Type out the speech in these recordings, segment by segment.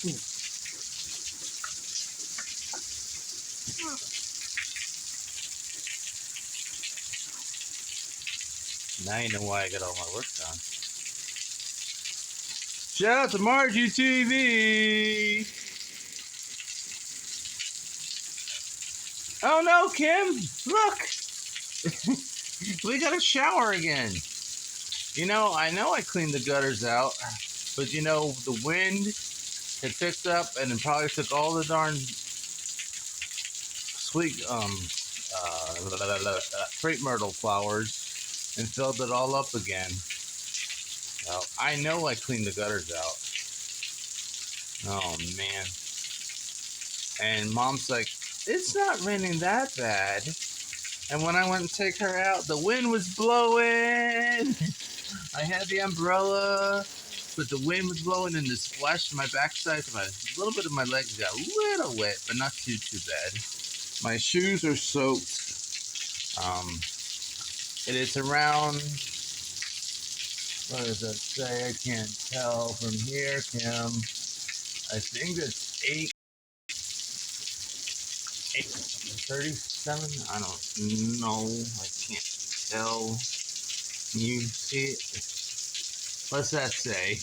Now you know why I got all my work done. Shout out to Margie TV. Oh no, Kim! Look, we got a shower again. You know I cleaned the gutters out, but you know the wind had picked up and it probably took all the darn sweet crepe myrtle flowers and filled it all up again. Well, I know I cleaned the gutters out. Oh man. And Mom's like, it's not raining that bad. And when I went to take her out, the wind was blowing. I had the umbrella, but the wind was blowing and it splashed my backside. A little bit of my legs got a little wet, but not too bad. My shoes are soaked. It is around, what does that say? I can't tell from here, Kim. I think it's 8:37. I don't know. I can't tell. Can you see it? What's that say?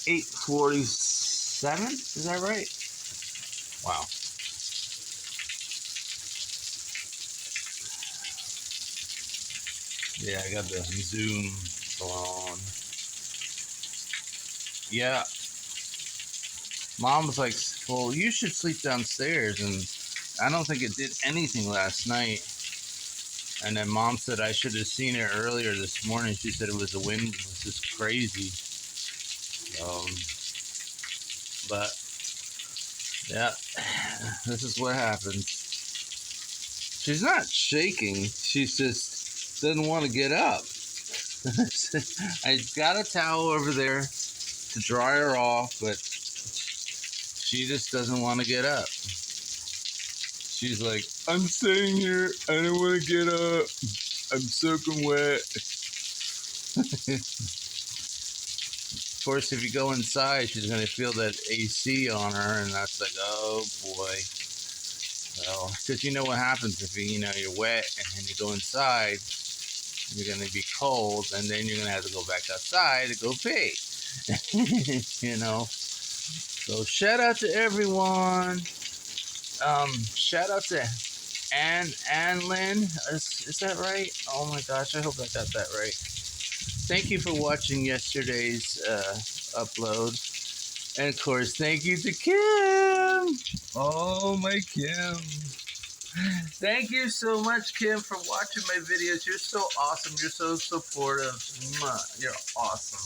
8:47? Is that right? Wow. Yeah, I got the Zoom on. Yeah. Mom was like, well, you should sleep downstairs. And I don't think it did anything last night. And then Mom said I should have seen it earlier this morning. She said the wind was just crazy. But, yeah, this is what happens. She's not shaking. She's just doesn't want to get up. I got a towel over there to dry her off, but she just doesn't want to get up. She's like, I'm staying here. I don't want to get up. I'm soaking wet. Of course, if you go inside, she's going to feel that AC on her, and that's like, oh boy. So, because you know what happens if you're wet and then you go inside, you're going to be cold, and then you're going to have to go back outside to go pee. So shout out to everyone. Shout out to Ann Lynn. Is that right? Oh my gosh, I hope I got that right. Thank you for watching yesterday's upload. And of course, thank you to Kim. Oh, my Kim. Thank you so much, Kim, for watching my videos. You're so awesome. You're so supportive. You're awesome.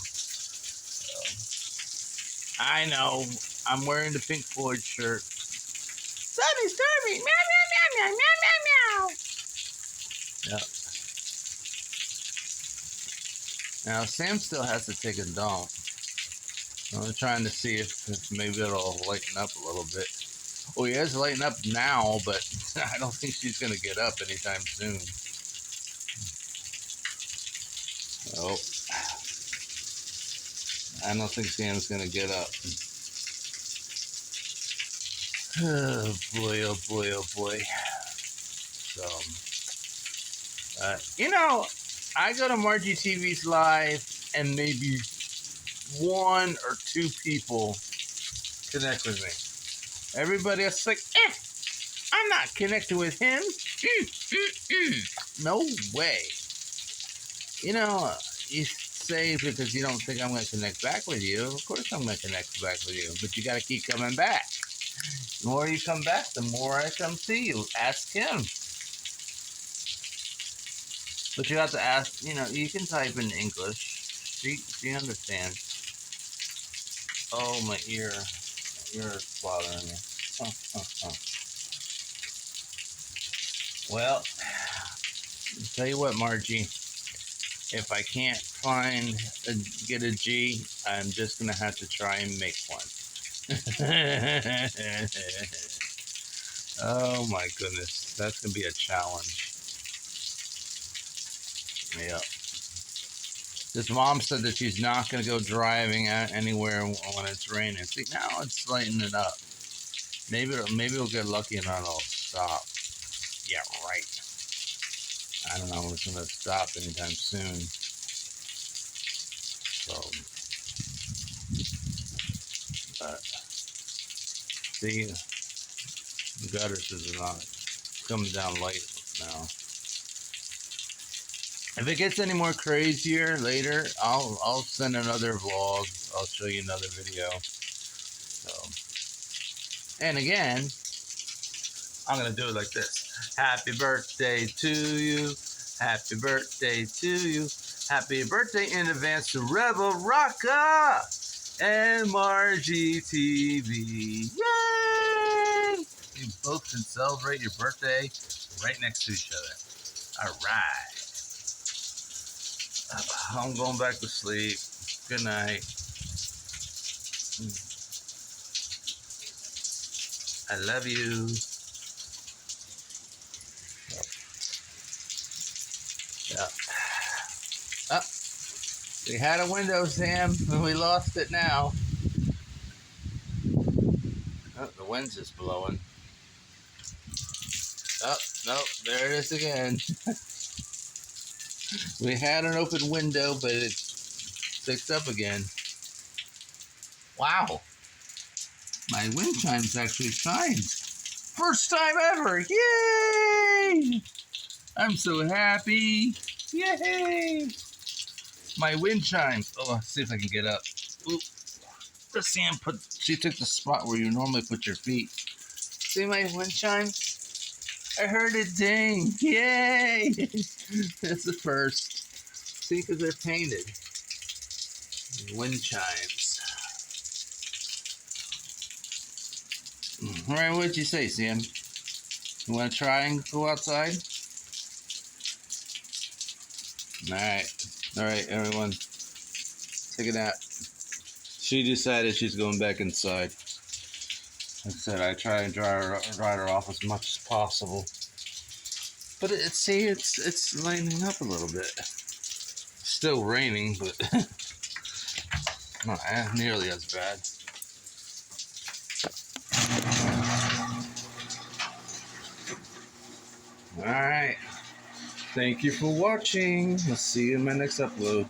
I know. I'm wearing the Pink Floyd shirt. Sunny, stormy. Meow, meow, meow, meow, meow, meow, meow. Yep. Now, Sam still has to take a dump. I'm trying to see if maybe it'll lighten up a little bit. Oh, he is lighting up now, but I don't think she's going to get up anytime soon. Oh, I don't think Sam's going to get up. Oh boy, oh boy, oh boy. So, I go to Margie TV's live and maybe 1 or 2 people connect with me. Everybody else is like, I'm not connected with him. No way. You say because you don't think I'm going to connect back with you. Of course I'm going to connect back with you. But you got to keep coming back. The more you come back, the more I come see you. Ask him. But you have to ask, you can type in English. She understands. Oh, my ear. My ear is bothering me. Well, I'll tell you what, Margie. If I can't get a G, I'm just going to have to try and make one. Oh my goodness. That's going to be a challenge. Yep. This mom said that she's not going to go driving anywhere when it's raining. See, now it's lightening it up. Maybe we'll get lucky and it'll stop. Yeah, right. I don't know when it's going to stop anytime soon. So, but see, the gutters is not coming down light now. If it gets any more crazier later, I'll send another vlog. I'll show you another video. So, and again, I'm gonna do it like this. Happy birthday to you. Happy birthday to you. Happy birthday in advance to Rebel Rocka and Margie TV. Yay! You both can celebrate your birthday right next to each other. All right. I'm going back to sleep. Good night. I love you. Yeah. Oh, we had a window, Sam, and we lost it now. Oh, the wind's just blowing. Oh, no, there it is again. We had an open window, but it's fixed up again. Wow. My wind chimes actually chimed. First time ever. Yay! I'm so happy. Yay! My wind chimes. Oh, let's see if I can get up. Ooh. The Sam she took the spot where you normally put your feet. See my wind chimes? I heard it ding. Yay! That's the first. See, because they're painted. Wind chimes. All right, what'd you say, Sam? You want to try and go outside? All right, everyone. Take a nap. She decided she's going back inside. Like I said, I try and dry her off as much as possible. But it's lightening up a little bit. Still raining, but not nearly as bad. Alright. Thank you for watching. I'll see you in my next upload.